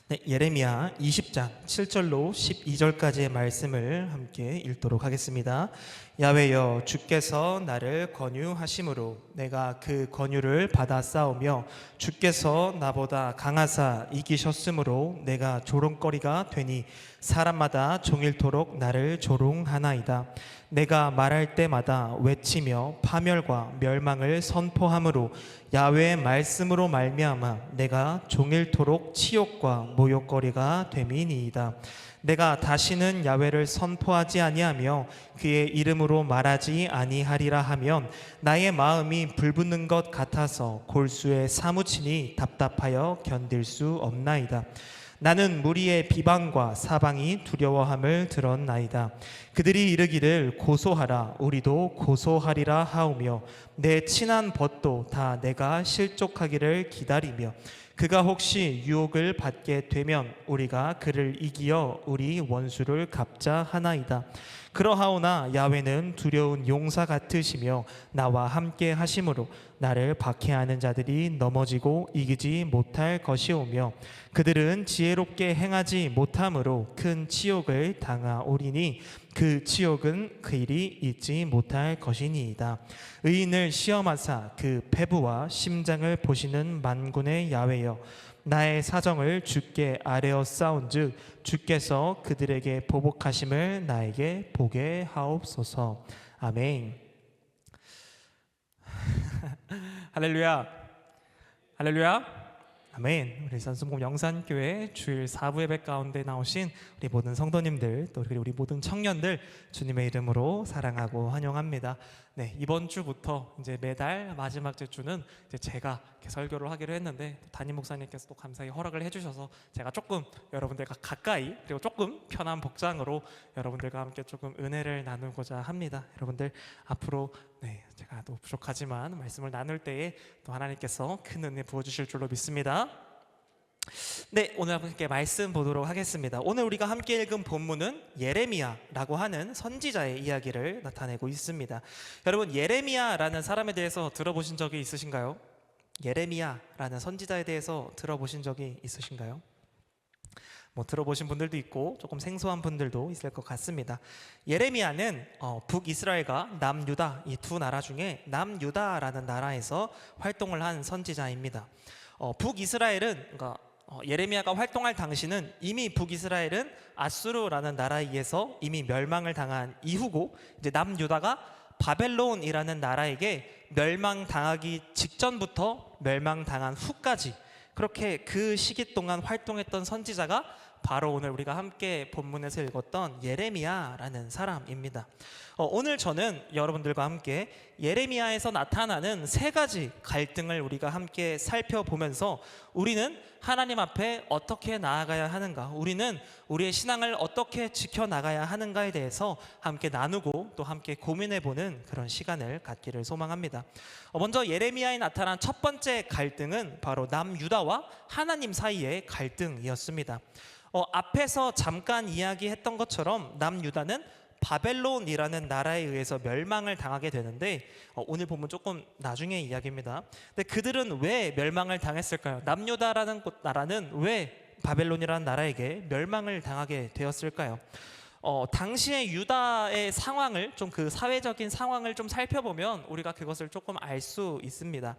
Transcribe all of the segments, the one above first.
네, 예레미야 20장 7절로 12절까지의 말씀을 함께 읽도록 하겠습니다. 야훼여, 주께서 나를 권유하심으로 내가 그 권유를 받아 싸우며 주께서 나보다 강하사 이기셨으므로 내가 조롱거리가 되니 사람마다 종일토록 나를 조롱하나이다. 내가 말할 때마다 외치며 파멸과 멸망을 선포함으로 야훼의 말씀으로 말미암아 내가 종일토록 치욕과 모욕거리가 됨이니이다. 내가 다시는 야훼를 선포하지 아니하며 그의 이름으로 말하지 아니하리라 하면 나의 마음이 불붙는 것 같아서 골수에 사무치니 답답하여 견딜 수 없나이다. 나는 무리의 비방과 사방이 두려워함을 들었나이다. 그들이 이르기를 고소하라, 우리도 고소하리라 하오며 내 친한 벗도 다 내가 실족하기를 기다리며 그가 혹시 유혹을 받게 되면 우리가 그를 이기어 우리 원수를 갚자 하나이다. 그러하오나 야훼는 두려운 용사 같으시며 나와 함께 하심으로 나를 박해하는 자들이 넘어지고 이기지 못할 것이오며 그들은 지혜롭게 행하지 못함으로 큰 치욕을 당하오리니 그 치욕은 그일이 잊지 못할 것이니이다. 의인을 시험하사 그 패부와 심장을 보시는 만군의 야훼여, 나의 사정을 주께 아뢰어 싸운즉 주께서 그들에게 보복하심을 나에게 보게 하옵소서. 아멘. 할렐루야. 할렐루야. 아멘. 우리 산수목 영산교회 주일 4부 예배 가운데 나오신 우리 모든 성도님들, 또 우리 모든 청년들 주님의 이름으로 사랑하고 환영합니다. 네, 이번 주부터 이제 매달 마지막 주는 이제 제가 이렇게 설교를 하기로 했는데 담임 목사님께서 또 감사히 허락을 해주셔서 제가 조금 여러분들과 가까이 그리고 조금 편한 복장으로 여러분들과 함께 조금 은혜를 나누고자 합니다. 여러분들 앞으로 제가 또 부족하지만 말씀을 나눌 때에 또 하나님께서 큰 은혜 부어주실 줄로 믿습니다. 네, 오늘 함께 말씀 보도록 하겠습니다. 오늘 우리가 함께 읽은 본문은 예레미야라고 하는 선지자의 이야기를 나타내고 있습니다. 여러분, 예레미야라는 사람에 대해서 들어보신 적이 있으신가요? 예레미야라는 선지자에 대해서 들어보신 적이 있으신가요? 들어보신 분들도 있고 조금 생소한 분들도 있을 것 같습니다. 예레미야는 북이스라엘과 남유다 이 두 나라 중에 남유다라는 나라에서 활동을 한 선지자입니다. 북이스라엘은 그러니까 예레미야가 활동할 당시는 이미 북이스라엘은 아수르라는 나라에 의해서 이미 멸망을 당한 이후고, 이제 남유다가 바벨론이라는 나라에게 멸망당하기 직전부터 멸망당한 후까지 그렇게 그 시기 동안 활동했던 선지자가 바로 오늘 우리가 함께 본문에서 읽었던 예레미야라는 사람입니다. 오늘 저는 여러분들과 함께 예레미야에서 나타나는 세 가지 갈등을 우리가 함께 살펴보면서 우리는 하나님 앞에 어떻게 나아가야 하는가, 우리는 우리의 신앙을 어떻게 지켜나가야 하는가에 대해서 함께 나누고 또 함께 고민해보는 그런 시간을 갖기를 소망합니다. 먼저 예레미야에 나타난 첫 번째 갈등은 바로 남유다와 하나님 사이의 갈등이었습니다. 앞에서 잠깐 이야기했던 것처럼 남유다는 바벨론이라는 나라에 의해서 멸망을 당하게 되는데 오늘 보면 조금 나중에 이야기입니다. 근데 그들은 왜 멸망을 당했을까요? 남유다라는 나라는 왜 바벨론이라는 나라에게 멸망을 당하게 되었을까요? 당시의 유다의 상황을 좀 그 사회적인 상황을 좀 살펴보면 우리가 그것을 조금 알 수 있습니다.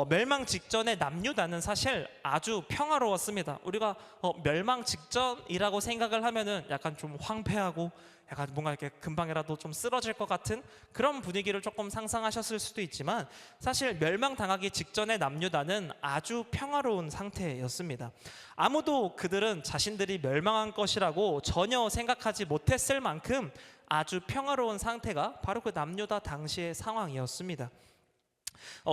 멸망 직전에 남유다는 사실 아주 평화로웠습니다. 우리가 멸망 직전이라고 생각을 하면은 약간 좀 황폐하고 약간 뭔가 이렇게 금방이라도 좀 쓰러질 것 같은 그런 분위기를 조금 상상하셨을 수도 있지만 사실 멸망당하기 직전에 남유다는 아주 평화로운 상태였습니다. 아무도 그들은 자신들이 멸망한 것이라고 전혀 생각하지 못했을 만큼 아주 평화로운 상태가 바로 그 남유다 당시의 상황이었습니다.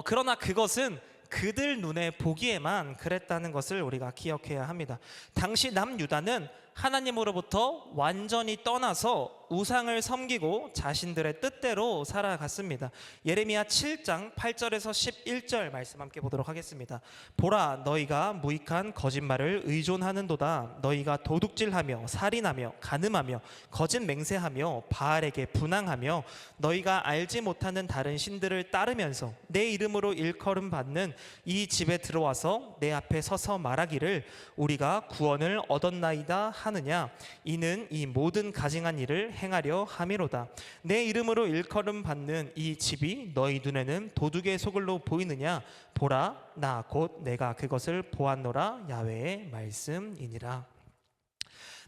그러나 그것은 그들 눈에 보기에만 그랬다는 것을 우리가 기억해야 합니다. 당시 남유다는 하나님으로부터 완전히 떠나서 우상을 섬기고 자신들의 뜻대로 살아갔습니다. 예레미야 7장 8절에서 11절 말씀 함께 보도록 하겠습니다. 보라, 너희가 무익한 거짓말을 의존하는도다. 너희가 도둑질하며 살인하며 간음하며 거짓 맹세하며 바알에게 분향하며 너희가 알지 못하는 다른 신들을 따르면서 내 이름으로 일컬음 받는 이 집에 들어와서 내 앞에 서서 말하기를 우리가 구원을 얻었나이다 하느냐. 이는 이 모든 가증한 일을 행하려 함이로다. 내 이름으로 일컬음 받는 이 집이 너희 눈에는 도둑의 소굴로 보이느냐. 보라, 나 곧 내가 그것을 보았노라. 야훼의 말씀이니라.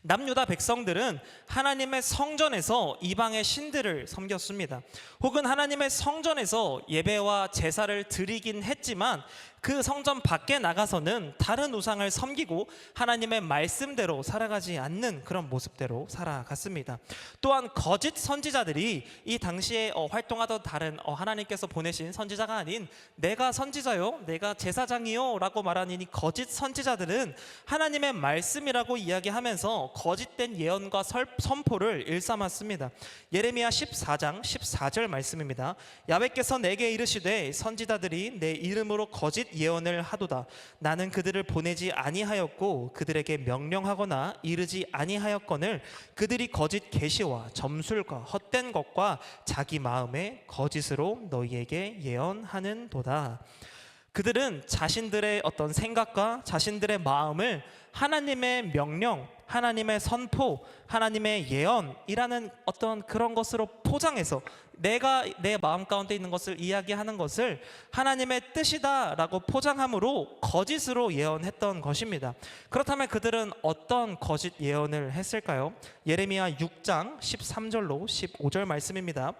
남유다 백성들은 하나님의 성전에서 이방의 신들을 섬겼습니다. 혹은 하나님의 성전에서 예배와 제사를 드리긴 했지만 그 성전 밖에 나가서는 다른 우상을 섬기고 하나님의 말씀대로 살아가지 않는 그런 모습대로 살아갔습니다. 또한 거짓 선지자들이 이 당시에 활동하던 다른 하나님께서 보내신 선지자가 아닌 내가 선지자요, 내가 제사장이요 라고 말하는 이 거짓 선지자들은 하나님의 말씀이라고 이야기하면서 거짓된 예언과 선포를 일삼았습니다. 예레미야 14장 14절 말씀입니다. 야훼께서 내게 이르시되 선지자들이 내 이름으로 거짓 예언을 하도다. 나는 그들을 보내지 아니하였고 그들에게 명령하거나 이르지 아니하였거늘 그들이 거짓 계시와 점술과 헛된 것과 자기 마음의 거짓으로 너희에게 예언하는도다. 그들은 자신들의 어떤 생각과 자신들의 마음을 하나님의 명령, 하나님의 선포, 하나님의 예언이라는 어떤 그런 것으로 포장해서 내가 내 마음 가운데 있는 것을 이야기하는 것을 하나님의 뜻이다라고 포장함으로 거짓으로 예언했던 것입니다. 그렇다면 그들은 어떤 거짓 예언을 했을까요? 예레미야 6장 13절로 15절 말씀입니다.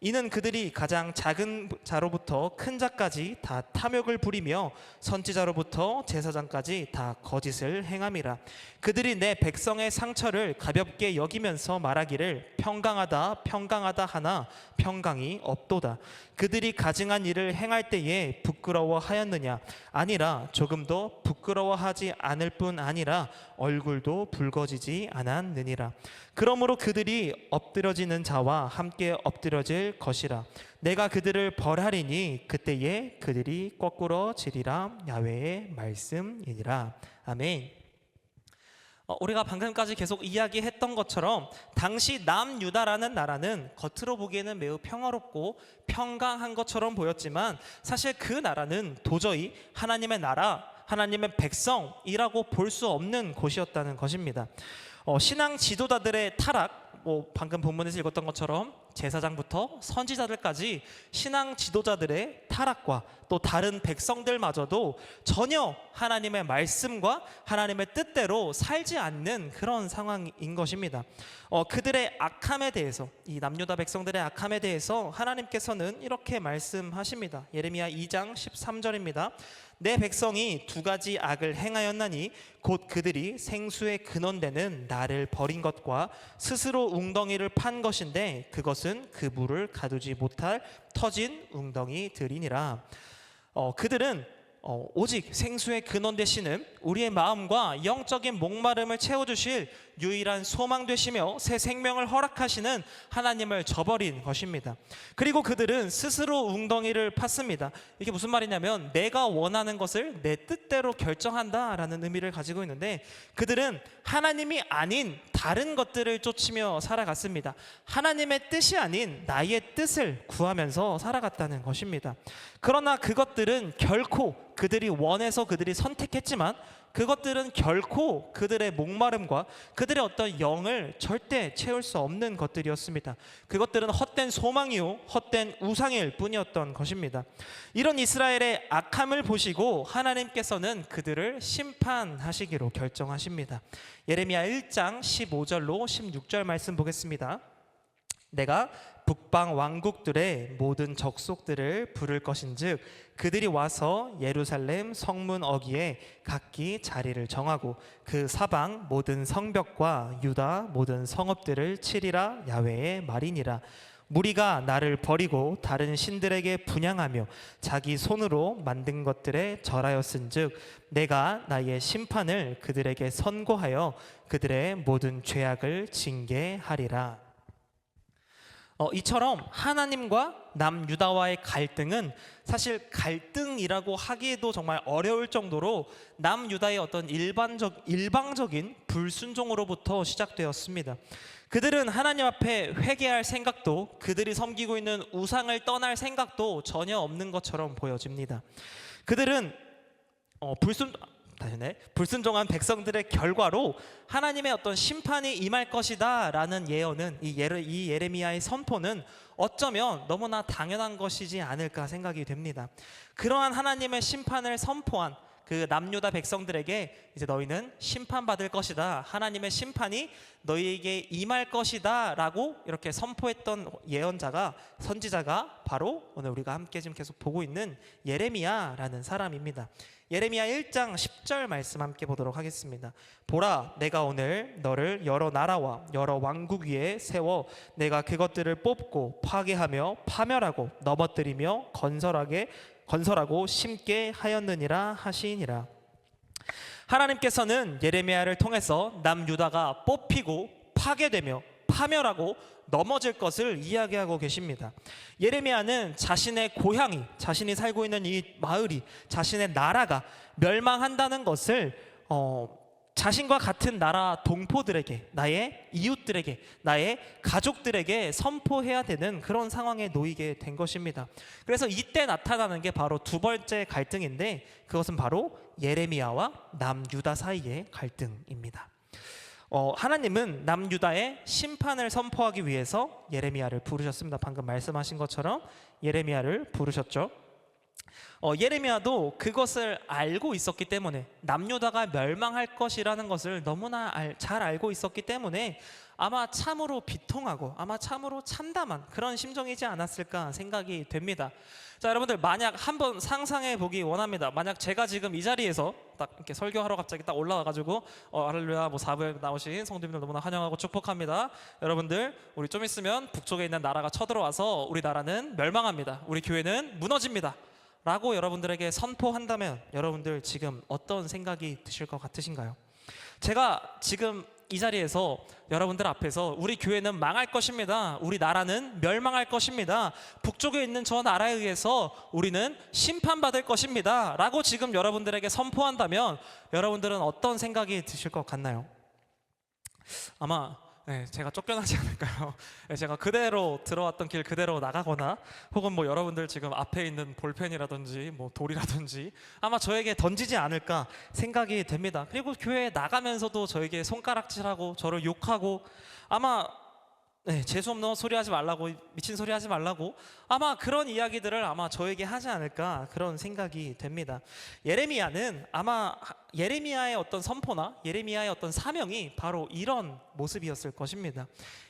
이는 그들이 가장 작은 자로부터 큰 자까지 다 탐욕을 부리며 선지자로부터 제사장까지 다 거짓을 행함이라. 그들이 내 백성의 상처를 가볍게 여기면서 말하기를 평강하다 평강하다 하나 평강이 없도다. 그들이 가증한 일을 행할 때에 부끄러워하였느냐? 아니라 조금도 부끄러워하지 않을 뿐 아니라 얼굴도 붉어지지 않았느니라. 그러므로 그들이 엎드러지는 자와 함께 엎드러질 것이라. 내가 그들을 벌하리니 그때에 그들이 거꾸러지리라. 야훼의 말씀이니라. 아멘. 우리가 방금까지 계속 이야기했던 것처럼 당시 남유다라는 나라는 겉으로 보기에는 매우 평화롭고 평강한 것처럼 보였지만 사실 그 나라는 도저히 하나님의 나라, 하나님의 백성이라고 볼 수 없는 곳이었다는 것입니다. 신앙 지도자들의 타락, 방금 본문에서 읽었던 것처럼 제사장부터 선지자들까지 신앙 지도자들의 타락과 또 다른 백성들마저도 전혀 하나님의 말씀과 하나님의 뜻대로 살지 않는 그런 상황인 것입니다. 그들의 악함에 대해서, 이 남유다 백성들의 악함에 대해서 하나님께서는 이렇게 말씀하십니다. 예레미야 2장 13절입니다. 내 백성이 두 가지 악을 행하였나니 곧 그들이 생수의 근원되는 나를 버린 것과 스스로 웅덩이를 판 것인데 그것은 그 물을 가두지 못할 터진 웅덩이들이니라. 그들은 오직 생수의 근원 되시는 우리의 마음과 영적인 목마름을 채워주실 유일한 소망 되시며 새 생명을 허락하시는 하나님을 저버린 것입니다. 그리고 그들은 스스로 웅덩이를 팠습니다. 이게 무슨 말이냐면 내가 원하는 것을 내 뜻대로 결정한다라는 의미를 가지고 있는데 그들은 하나님이 아닌 다른 것들을 쫓으며 살아갔습니다. 하나님의 뜻이 아닌 나의 뜻을 구하면서 살아갔다는 것입니다. 그러나 그것들은 결코 그들이 원해서 그들이 선택했지만 그것들은 결코 그들의 목마름과 그들의 어떤 영을 절대 채울 수 없는 것들이었습니다. 그것들은 헛된 소망이요 헛된 우상일 뿐이었던 것입니다. 이런 이스라엘의 악함을 보시고 하나님께서는 그들을 심판하시기로 결정하십니다. 예레미야 1장 15절로 16절 말씀 보겠습니다. 내가 북방 왕국들의 모든 적속들을 부를 것인즉 그들이 와서 예루살렘 성문 어귀에 각기 자리를 정하고 그 사방 모든 성벽과 유다 모든 성읍들을 치리라. 야훼의 말이니라. 무리가 나를 버리고 다른 신들에게 분향하며 자기 손으로 만든 것들에 절하였은즉 내가 나의 심판을 그들에게 선고하여 그들의 모든 죄악을 징계하리라. 이처럼 하나님과 남유다와의 갈등은 사실 갈등이라고 하기에도 정말 어려울 정도로 남유다의 어떤 일방적인 불순종으로부터 시작되었습니다. 그들은 하나님 앞에 회개할 생각도, 그들이 섬기고 있는 우상을 떠날 생각도 전혀 없는 것처럼 보여집니다. 그들은 불순종한 백성들의 결과로 하나님의 어떤 심판이 임할 것이다 라는 예언은, 이 예레미야의 선포는 어쩌면 너무나 당연한 것이지 않을까 생각이 됩니다. 그러한 하나님의 심판을 선포한 그 남유다 백성들에게 이제 너희는 심판받을 것이다, 하나님의 심판이 너희에게 임할 것이다 라고 이렇게 선포했던 예언자가, 선지자가 바로 오늘 우리가 함께 지금 계속 보고 있는 예레미야라는 사람입니다. 예레미야 1장 10절 말씀 함께 보도록 하겠습니다. 보라, 내가 오늘 너를 여러 나라와 여러 왕국 위에 세워 내가 그것들을 뽑고 파괴하며 파멸하고 넘어뜨리며 건설하고 심게 하였느니라 하시니라. 하나님께서는 예레미야를 통해서 남유다가 뽑히고 파괴되며 파멸하고 넘어질 것을 이야기하고 계십니다. 예레미야는 자신의 고향이, 자신이 살고 있는 이 마을이, 자신의 나라가 멸망한다는 것을 자신과 같은 나라 동포들에게, 나의 이웃들에게, 나의 가족들에게 선포해야 되는 그런 상황에 놓이게 된 것입니다. 그래서 이때 나타나는 게 바로 두 번째 갈등인데, 그것은 바로 예레미야와 남유다 사이의 갈등입니다. 하나님은 남유다의 심판을 선포하기 위해서 예레미야를 부르셨습니다. 방금 말씀하신 것처럼 예레미야를 부르셨죠. 예레미야도 그것을 알고 있었기 때문에, 남유다가 멸망할 것이라는 것을 너무나 잘 알고 있었기 때문에 아마 참으로 비통하고 아마 참으로 참담한 그런 심정이지 않았을까 생각이 됩니다. 자, 여러분들 만약 한번 상상해 보기 원합니다. 만약 제가 지금 이 자리에서 딱 이렇게 설교하러 갑자기 딱 올라와가지고 할렐루야 4부에 나오신 성도님들 너무나 환영하고 축복합니다. 여러분들, 우리 좀 있으면 북쪽에 있는 나라가 쳐들어와서 우리 나라는 멸망합니다, 우리 교회는 무너집니다 라고 여러분들에게 선포한다면 여러분들 지금 어떤 생각이 드실 것 같으신가요? 제가 지금 이 자리에서 여러분들 앞에서 우리 교회는 망할 것입니다, 우리 나라는 멸망할 것입니다, 북쪽에 있는 저 나라에 의해서 우리는 심판받을 것입니다 라고 지금 여러분들에게 선포한다면 여러분들은 어떤 생각이 드실 것 같나요? 아마 제가 쫓겨나지 않을까요? 제가 그대로 들어왔던 길 그대로 나가거나, 혹은 뭐 여러분들 지금 앞에 있는 볼펜이라든지 뭐 돌이라든지 아마 저에게 던지지 않을까 생각이 됩니다. 그리고 교회에 나가면서도 저에게 손가락질하고 저를 욕하고, 아마 재수없는 소리 하지 말라고, 미친 소리 하지 말라고, 아마 그런 이야기들을 아마 저에게 하지 않을까 그런 생각이 됩니다. 예레미야는 아마 예레미야의 어떤 선포나 예레미야의 어떤 사명이 바로 이런 모습이었을 것입니다.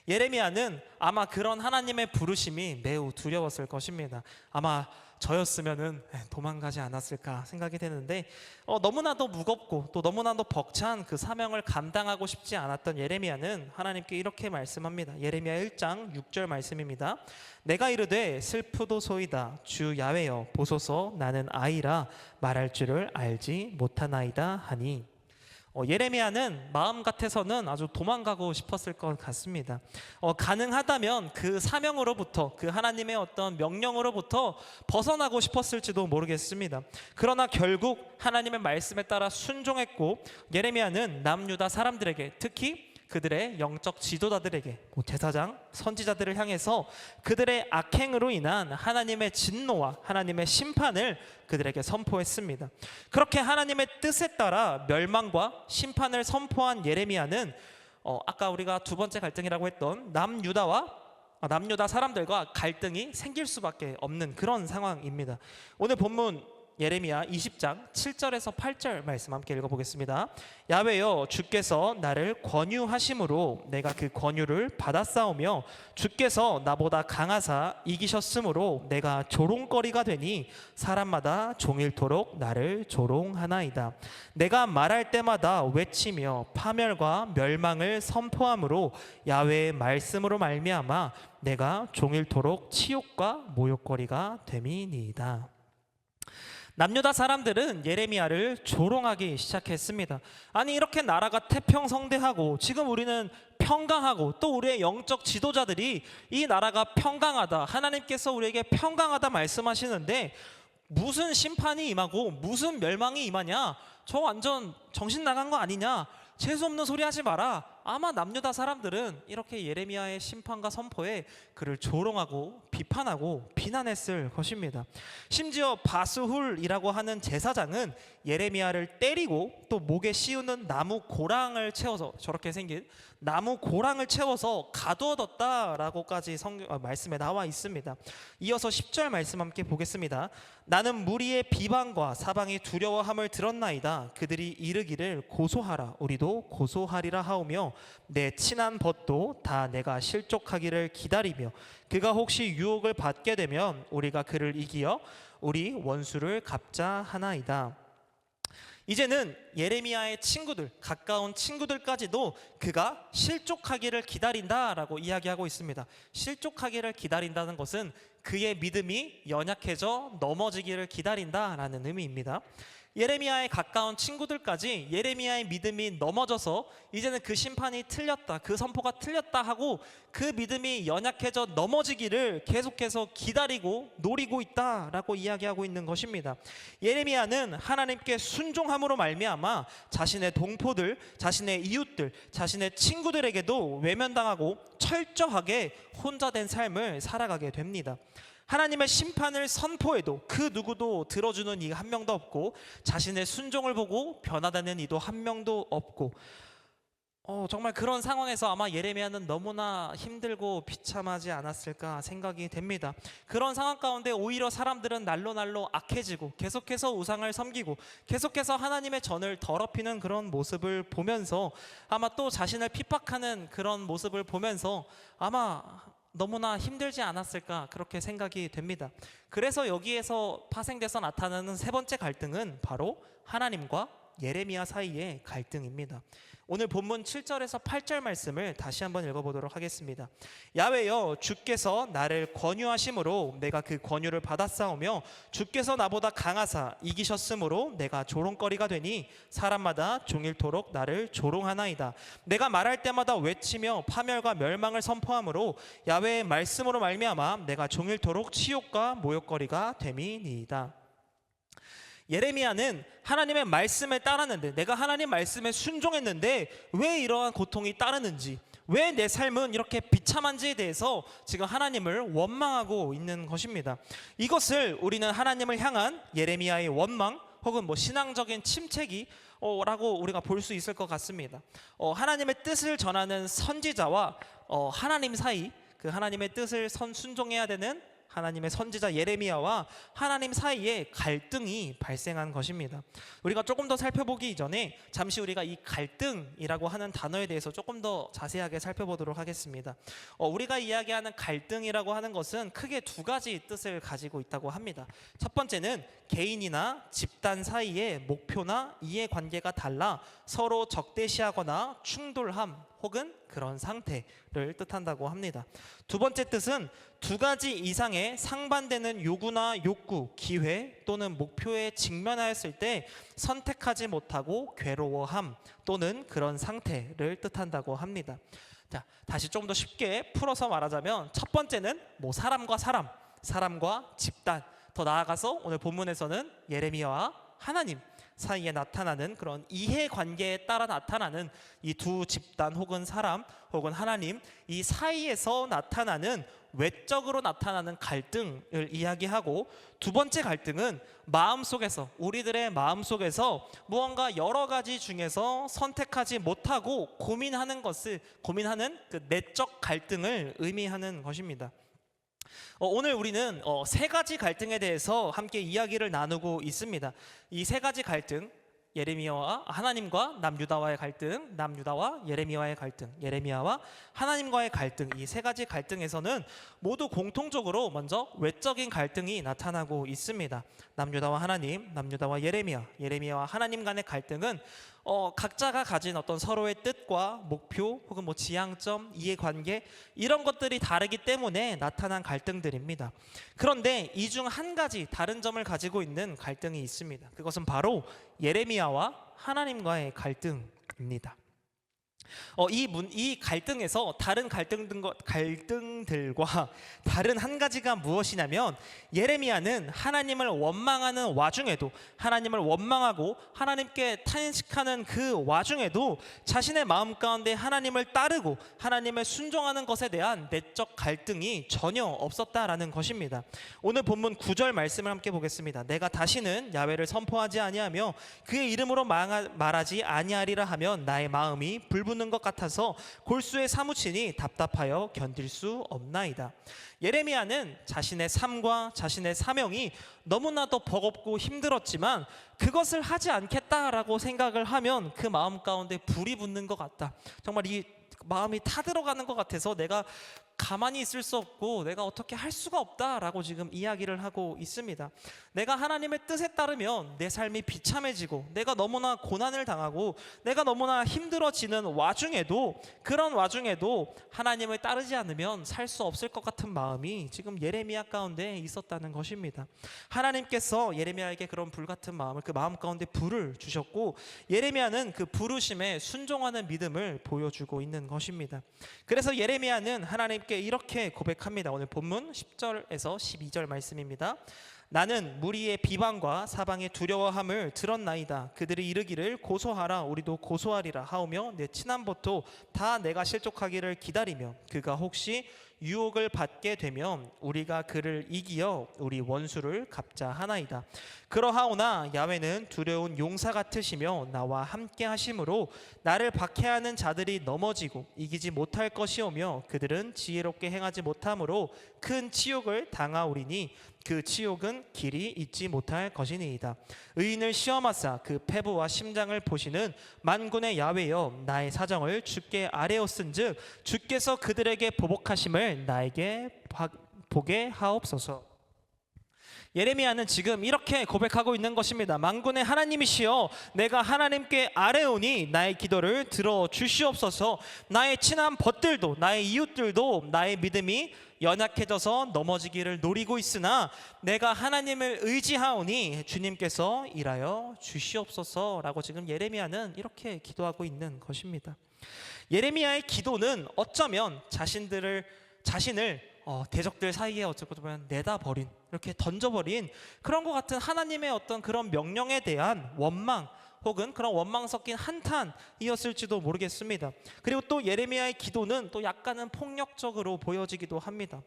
예레미야는 아마 그런 하나님의 부르심이 매우 두려웠을 것입니다. 아마 저였으면은 도망가지 않았을까 생각이 되는데, 너무나도 무겁고 또 너무나도 벅찬 그 사명을 감당하고 싶지 않았던 예레미야는 하나님께 이렇게 말씀합니다. 예레미야 1장 6절 말씀입니다. 내가 이르되 슬프도소이다 주 야훼여 보소서 나는 아이라 말할 줄을 알지 못하나이다 하니. 예레미야는 마음 같아서는 아주 도망가고 싶었을 것 같습니다. 가능하다면 그 사명으로부터, 그 하나님의 어떤 명령으로부터 벗어나고 싶었을지도 모르겠습니다. 그러나 결국 하나님의 말씀에 따라 순종했고, 예레미야는 남유다 사람들에게, 특히 그들의 영적 지도자들에게, 제사장, 선지자들을 향해서 그들의 악행으로 인한 하나님의 진노와 하나님의 심판을 그들에게 선포했습니다. 그렇게 하나님의 뜻에 따라 멸망과 심판을 선포한 예레미야는 아까 우리가 두 번째 갈등이라고 했던 남유다 사람들과 갈등이 생길 수밖에 없는 그런 상황입니다. 오늘 본문 예레미야 20장 7절에서 8절 말씀 함께 읽어보겠습니다. 야훼여, 주께서 나를 권유하심으로 내가 그 권유를 받아싸우며 주께서 나보다 강하사 이기셨으므로 내가 조롱거리가 되니 사람마다 종일토록 나를 조롱하나이다. 내가 말할 때마다 외치며 파멸과 멸망을 선포함으로 야훼의 말씀으로 말미암아 내가 종일토록 치욕과 모욕거리가 됨이니이다. 남유다 사람들은 예레미야를 조롱하기 시작했습니다. 아니, 이렇게 나라가 태평성대하고 지금 우리는 평강하고 또 우리의 영적 지도자들이 이 나라가 평강하다, 하나님께서 우리에게 평강하다 말씀하시는데 무슨 심판이 임하고 무슨 멸망이 임하냐? 저 완전 정신 나간 거 아니냐? 재수없는 소리 하지 마라. 아마 남유다 사람들은 이렇게 예레미야의 심판과 선포에 그를 조롱하고 비판하고 비난했을 것입니다. 심지어 바스훌이라고 하는 제사장은 예레미야를 때리고 또 목에 씌우는 나무 고랑을 채워서, 저렇게 생긴 나무 고랑을 채워서 가두어뒀다라고까지 말씀에 나와 있습니다. 이어서 10절 말씀 함께 보겠습니다. 나는 무리의 비방과 사방이 두려워함을 들었나이다. 그들이 이르기를 고소하라, 우리도 고소하리라 하오며 내 친한 벗도 다 내가 실족하기를 기다리며 그가 혹시 유혹을 받게 되면 우리가 그를 이기어 우리 원수를 갚자 하나이다. 이제는 예레미야의 친구들, 가까운 친구들까지도 그가 실족하기를 기다린다라고 이야기하고 있습니다. 실족하기를 기다린다는 것은 그의 믿음이 연약해져 넘어지기를 기다린다라는 의미입니다. 예레미야의 가까운 친구들까지 예레미야의 믿음이 넘어져서 이제는 그 심판이 틀렸다, 그 선포가 틀렸다 하고 그 믿음이 연약해져 넘어지기를 계속해서 기다리고 노리고 있다라고 이야기하고 있는 것입니다. 예레미야는 하나님께 순종함으로 말미암아 자신의 동포들, 자신의 이웃들, 자신의 친구들에게도 외면당하고 철저하게 혼자 된 삶을 살아가게 됩니다. 하나님의 심판을 선포해도 그 누구도 들어주는 이 한 명도 없고 자신의 순종을 보고 변화되는 이도 한 명도 없고 정말 그런 상황에서 아마 예레미야는 너무나 힘들고 비참하지 않았을까 생각이 됩니다. 그런 상황 가운데 오히려 사람들은 날로 악해지고 계속해서 우상을 섬기고 계속해서 하나님의 전을 더럽히는 그런 모습을 보면서 아마 또 자신을 핍박하는 그런 모습을 보면서 아마 너무나 힘들지 않았을까 그렇게 생각이 됩니다. 그래서 여기에서 파생돼서 나타나는 세 번째 갈등은 바로 하나님과 예레미야 사이의 갈등입니다. 오늘 본문 7절에서 8절 말씀을 다시 한번 읽어보도록 하겠습니다. 야훼여, 주께서 나를 권유하심으로 내가 그 권유를 받아싸우며 주께서 나보다 강하사 이기셨으므로 내가 조롱거리가 되니 사람마다 종일토록 나를 조롱하나이다. 내가 말할 때마다 외치며 파멸과 멸망을 선포함으로 야훼의 말씀으로 말미암아 내가 종일토록 치욕과 모욕거리가 됨이니이다. 예레미야는 하나님의 말씀에 따랐는데, 내가 하나님 말씀에 순종했는데 왜 이러한 고통이 따르는지, 왜 내 삶은 이렇게 비참한지에 대해서 지금 하나님을 원망하고 있는 것입니다. 이것을 우리는 하나님을 향한 예레미야의 원망 혹은 신앙적인 침체기 라고 우리가 볼 수 있을 것 같습니다. 하나님의 뜻을 전하는 선지자와 하나님 사이, 그 하나님의 뜻을 순종해야 되는 하나님의 선지자 예레미야와 하나님 사이에 갈등이 발생한 것입니다. 우리가 조금 더 살펴보기 이전에 잠시 우리가 이 갈등이라고 하는 단어에 대해서 조금 더 자세하게 살펴보도록 하겠습니다. 우리가 이야기하는 갈등이라고 하는 것은 크게 두 가지 뜻을 가지고 있다고 합니다. 첫 번째는 개인이나 집단 사이의 목표나 이해관계가 달라 서로 적대시하거나 충돌함 혹은 그런 상태를 뜻한다고 합니다. 두 번째 뜻은 두 가지 이상의 상반되는 요구나 욕구, 기회 또는 목표에 직면하였을 때 선택하지 못하고 괴로워함 또는 그런 상태를 뜻한다고 합니다. 자, 다시 좀 더 쉽게 풀어서 말하자면 첫 번째는 사람과 사람, 사람과 집단, 더 나아가서 오늘 본문에서는 예레미야와 하나님 사이에 나타나는 그런 이해관계에 따라 나타나는 이 두 집단 혹은 사람 혹은 하나님, 이 사이에서 나타나는 외적으로 나타나는 갈등을 이야기하고, 두 번째 갈등은 마음속에서, 우리들의 마음속에서 무언가 여러 가지 중에서 선택하지 못하고 고민하는 그 내적 갈등을 의미하는 것입니다. 오늘 우리는 세 가지 갈등에 대해서 함께 이야기를 나누고 있습니다. 이 세 가지 갈등, 예레미야와 하나님과 남유다와의 갈등, 남유다와 예레미야와의 갈등, 예레미야와 하나님과의 갈등, 이 세 가지 갈등에서는 모두 공통적으로 먼저 외적인 갈등이 나타나고 있습니다. 남유다와 하나님, 남유다와 예레미야, 예레미야와 하나님 간의 갈등은 각자가 가진 어떤 서로의 뜻과 목표 혹은 뭐 지향점, 이해관계 이런 것들이 다르기 때문에 나타난 갈등들입니다. 그런데 이 중 한 가지 다른 점을 가지고 있는 갈등이 있습니다. 그것은 바로 예레미야와 하나님과의 갈등입니다. 이 갈등에서 다른 갈등들과 다른 한 가지가 무엇이냐면, 예레미야는 하나님을 원망하는 와중에도, 하나님을 원망하고 하나님께 탄식하는 그 와중에도 자신의 마음 가운데 하나님을 따르고 하나님을 순종하는 것에 대한 내적 갈등이 전혀 없었다라는 것입니다. 오늘 본문 9절 말씀을 함께 보겠습니다. 내가 다시는 야훼를 선포하지 아니하며 그의 이름으로 말하지 아니하리라 하면 나의 마음이 불붙는 것 같아서 골수에 사무치니 답답하여 견딜 수 없나이다. 예레미야는 자신의 삶과 자신의 사명이 너무나도 버겁고 힘들었지만 그것을 하지 않겠다라고 생각을 하면 그 마음 가운데 불이 붙는 것 같다. 정말 이 마음이 타들어가는 것 같아서 내가 가만히 있을 수 없고 내가 어떻게 할 수가 없다라고 지금 이야기를 하고 있습니다. 내가 하나님의 뜻에 따르면 내 삶이 비참해지고 내가 너무나 고난을 당하고 내가 너무나 힘들어지는 와중에도, 그런 와중에도 하나님을 따르지 않으면 살 수 없을 것 같은 마음이 지금 예레미야 가운데 있었다는 것입니다. 하나님께서 예레미야에게 그런 불같은 마음을, 그 마음 가운데 불을 주셨고 예레미야는 그 부르심에 순종하는 믿음을 보여주고 있는 것입니다. 그래서 예레미야는 하나님께 이렇게 고백합니다. 오늘 본문 10절에서 12절 말씀입니다. 나는 무리의 비방과 사방의 두려워함을 들었나이다. 그들이 이르기를 고소하라, 우리도 고소하리라 하오며 내 친함부터 다 내가 실족하기를 기다리며 그가 혹시 유혹을 받게 되면 우리가 그를 이기어 우리 원수를 갚자 하나이다. 그러하오나 야훼는 두려운 용사 같으시며 나와 함께 하심으로 나를 박해하는 자들이 넘어지고 이기지 못할 것이오며 그들은 지혜롭게 행하지 못함으로 큰 치욕을 당하오리니 그 치욕은 길이 잊지 못할 것이니이다. 의인을 시험하사 그 패부와 심장을 보시는 만군의 야훼여, 나의 사정을 주께 아뢰었은즉 주께서 그들에게 보복하심을 나에게 보게 하옵소서. 예레미야는 지금 이렇게 고백하고 있는 것입니다. 만군의 하나님이시여, 내가 하나님께 아뢰오니 나의 기도를 들어주시옵소서. 나의 친한 벗들도, 나의 이웃들도 나의 믿음이 연약해져서 넘어지기를 노리고 있으나 내가 하나님을 의지하오니 주님께서 일하여 주시옵소서라고 지금 예레미야는 이렇게 기도하고 있는 것입니다. 예레미야의 기도는 어쩌면 자신을 대적들 사이에 어쩌고 보면 내다버린, 이렇게 던져버린 그런 것 같은 하나님의 어떤 그런 명령에 대한 원망 혹은 그런 원망 섞인 한탄이었을지도 모르겠습니다. 그리고 또 예레미야의 기도는 또 약간은 폭력적으로 보여지기도 합니다.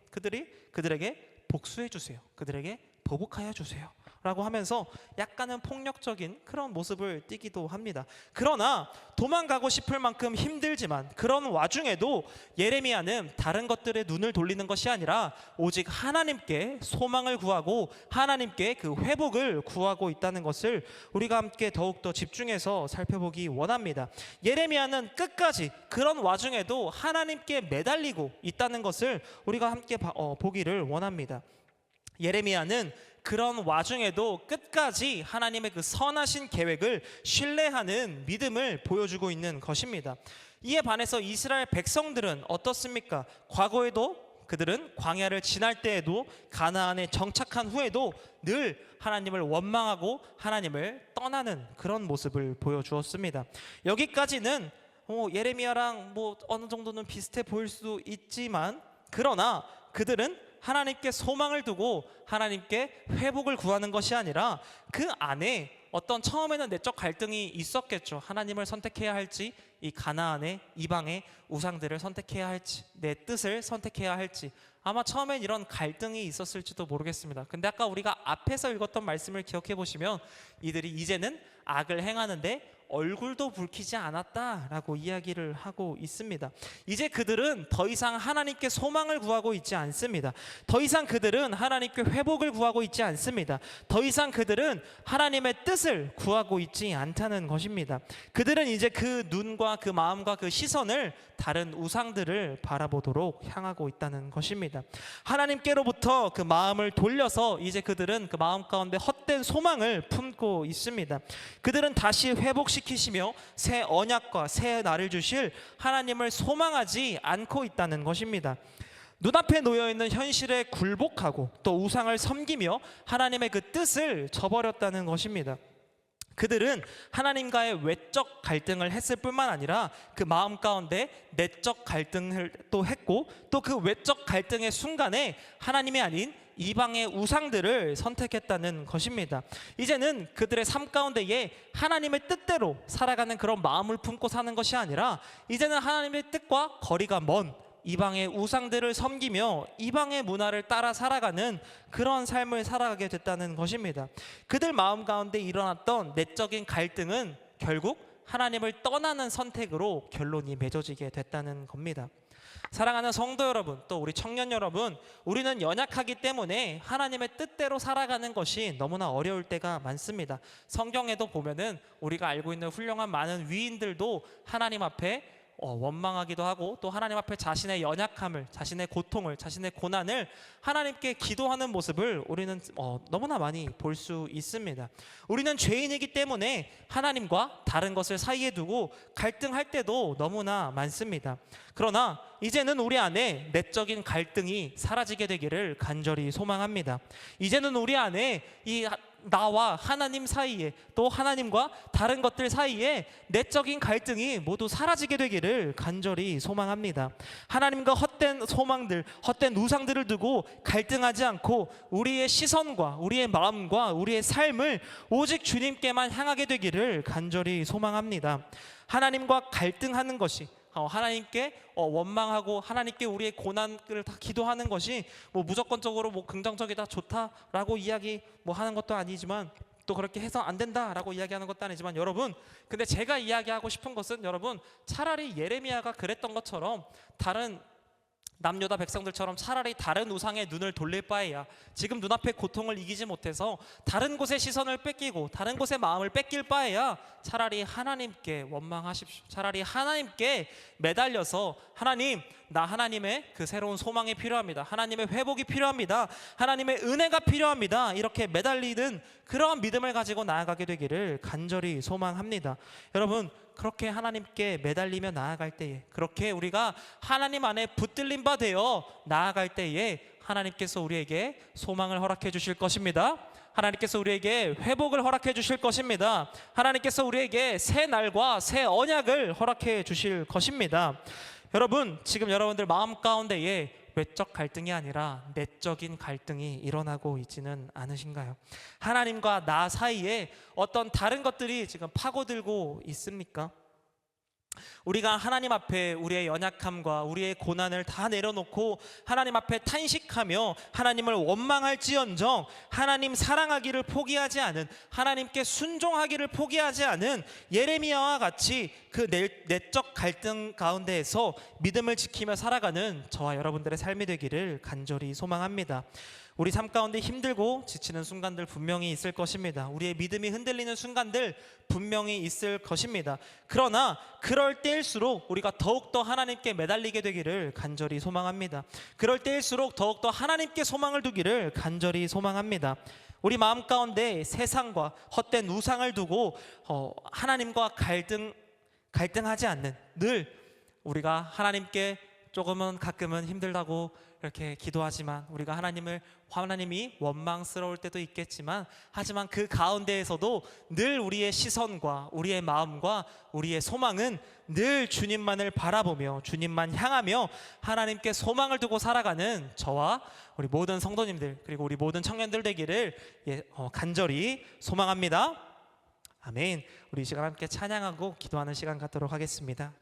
그들에게 복수해 주세요, 그들에게 보복하여 주세요 라고 하면서 약간은 폭력적인 그런 모습을 띠기도 합니다. 그러나 도망가고 싶을 만큼 힘들지만 그런 와중에도 예레미야는 다른 것들에 눈을 돌리는 것이 아니라 오직 하나님께 소망을 구하고 하나님께 그 회복을 구하고 있다는 것을 우리가 함께 더욱더 집중해서 살펴보기 원합니다. 예레미야는 끝까지 그런 와중에도 하나님께 매달리고 있다는 것을 우리가 함께 보기를 원합니다. 예레미야는 그런 와중에도 끝까지 하나님의 그 선하신 계획을 신뢰하는 믿음을 보여주고 있는 것입니다. 이에 반해서 이스라엘 백성들은 어떻습니까? 과거에도 그들은 광야를 지날 때에도 가나안에 정착한 후에도 늘 하나님을 원망하고 하나님을 떠나는 그런 모습을 보여주었습니다. 여기까지는 예레미야랑 어느 정도는 비슷해 보일 수도 있지만, 그러나 그들은 하나님께 소망을 두고 하나님께 회복을 구하는 것이 아니라 그 안에 어떤 처음에는 내적 갈등이 있었겠죠. 하나님을 선택해야 할지, 이 가나안의 이방의 우상들을 선택해야 할지, 내 뜻을 선택해야 할지, 아마 처음엔 이런 갈등이 있었을지도 모르겠습니다. 근데 아까 우리가 앞에서 읽었던 말씀을 기억해 보시면 이들이 이제는 악을 행하는데 얼굴도 붉히지 않았다라고 이야기를 하고 있습니다. 이제 그들은 더 이상 하나님께 소망을 구하고 있지 않습니다. 더 이상 그들은 하나님께 회복을 구하고 있지 않습니다. 더 이상 그들은 하나님의 뜻을 구하고 있지 않다는 것입니다. 그들은 이제 그 눈과 그 마음과 그 시선을 다른 우상들을 바라보도록 향하고 있다는 것입니다. 하나님께로부터 그 마음을 돌려서 이제 그들은 그 마음 가운데 헛된 소망을 품고 있습니다. 그들은 다시 회복시키시며 새 언약과 새 날을 주실 하나님을 소망하지 않고 있다는 것입니다. 눈앞에 놓여있는 현실에 굴복하고 또 우상을 섬기며 하나님의 그 뜻을 저버렸다는 것입니다. 그들은 하나님과의 외적 갈등을 했을 뿐만 아니라 그 마음 가운데 내적 갈등을 또 했고, 또 그 외적 갈등의 순간에 하나님이 아닌 이방의 우상들을 선택했다는 것입니다. 이제는 그들의 삶 가운데에 하나님의 뜻대로 살아가는 그런 마음을 품고 사는 것이 아니라, 이제는 하나님의 뜻과 거리가 먼 이방의 우상들을 섬기며 이방의 문화를 따라 살아가는 그런 삶을 살아가게 됐다는 것입니다. 그들 마음 가운데 일어났던 내적인 갈등은 결국 하나님을 떠나는 선택으로 결론이 맺어지게 됐다는 겁니다. 사랑하는 성도 여러분, 또 우리 청년 여러분, 우리는 연약하기 때문에 하나님의 뜻대로 살아가는 것이 너무나 어려울 때가 많습니다. 성경에도 보면은 우리가 알고 있는 훌륭한 많은 위인들도 하나님 앞에 원망하기도 하고, 또 하나님 앞에 자신의 연약함을, 자신의 고통을, 자신의 고난을 하나님께 기도하는 모습을 우리는 너무나 많이 볼 수 있습니다. 우리는 죄인이기 때문에 하나님과 다른 것을 사이에 두고 갈등할 때도 너무나 많습니다. 그러나 이제는 우리 안에 내적인 갈등이 사라지게 되기를 간절히 소망합니다. 이제는 우리 안에 이 나와 하나님 사이에, 또 하나님과 다른 것들 사이에 내적인 갈등이 모두 사라지게 되기를 간절히 소망합니다. 하나님과 헛된 소망들, 헛된 우상들을 두고 갈등하지 않고 우리의 시선과 우리의 마음과 우리의 삶을 오직 주님께만 향하게 되기를 간절히 소망합니다. 하나님과 갈등하는 것이, 하나님께 원망하고 하나님께 우리의 고난을 다 기도하는 것이 무조건적으로 긍정적이다, 좋다라고 이야기 하는 것도 아니지만, 또 그렇게 해서 안 된다라고 이야기하는 것도 아니지만, 여러분, 근데 제가 이야기하고 싶은 것은, 여러분, 차라리 예레미야가 그랬던 것처럼 다른 남유다 백성들처럼 차라리 다른 우상의 눈을 돌릴 바에야, 지금 눈앞의 고통을 이기지 못해서 다른 곳에 시선을 뺏기고 다른 곳에 마음을 뺏길 바에야 차라리 하나님께 원망하십시오. 차라리 하나님께 매달려서, 하나님, 나 하나님의 그 새로운 소망이 필요합니다. 하나님의 회복이 필요합니다. 하나님의 은혜가 필요합니다. 이렇게 매달리는 그러한 믿음을 가지고 나아가게 되기를 간절히 소망합니다. 여러분, 그렇게 하나님께 매달리며 나아갈 때에, 그렇게 우리가 하나님 안에 붙들린 바 되어 나아갈 때에 하나님께서 우리에게 소망을 허락해 주실 것입니다. 하나님께서 우리에게 회복을 허락해 주실 것입니다. 하나님께서 우리에게 새 날과 새 언약을 허락해 주실 것입니다. 여러분, 지금 여러분들 마음 가운데에 외적 갈등이 아니라 내적인 갈등이 일어나고 있지는 않으신가요? 하나님과 나 사이에 어떤 다른 것들이 지금 파고들고 있습니까? 우리가 하나님 앞에 우리의 연약함과 우리의 고난을 다 내려놓고 하나님 앞에 탄식하며 하나님을 원망할지언정 하나님 사랑하기를 포기하지 않은, 하나님께 순종하기를 포기하지 않은 예레미야와 같이 그 내적 갈등 가운데에서 믿음을 지키며 살아가는 저와 여러분들의 삶이 되기를 간절히 소망합니다. 우리 삶 가운데 힘들고 지치는 순간들 분명히 있을 것입니다. 우리의 믿음이 흔들리는 순간들 분명히 있을 것입니다. 그러나 그럴 때일수록 우리가 더욱더 하나님께 매달리게 되기를 간절히 소망합니다. 그럴 때일수록 더욱더 하나님께 소망을 두기를 간절히 소망합니다. 우리 마음 가운데 세상과 헛된 우상을 두고 하나님과 갈등하지 않는, 늘 우리가 하나님께 조금은 가끔은 힘들다고 이렇게 기도하지만, 우리가 하나님이 원망스러울 때도 있겠지만, 하지만 그 가운데에서도 늘 우리의 시선과 우리의 마음과 우리의 소망은 늘 주님만을 바라보며 주님만 향하며 하나님께 소망을 두고 살아가는 저와 우리 모든 성도님들, 그리고 우리 모든 청년들 되기를 간절히 소망합니다. 아멘. 우리 이 시간 함께 찬양하고 기도하는 시간 갖도록 하겠습니다.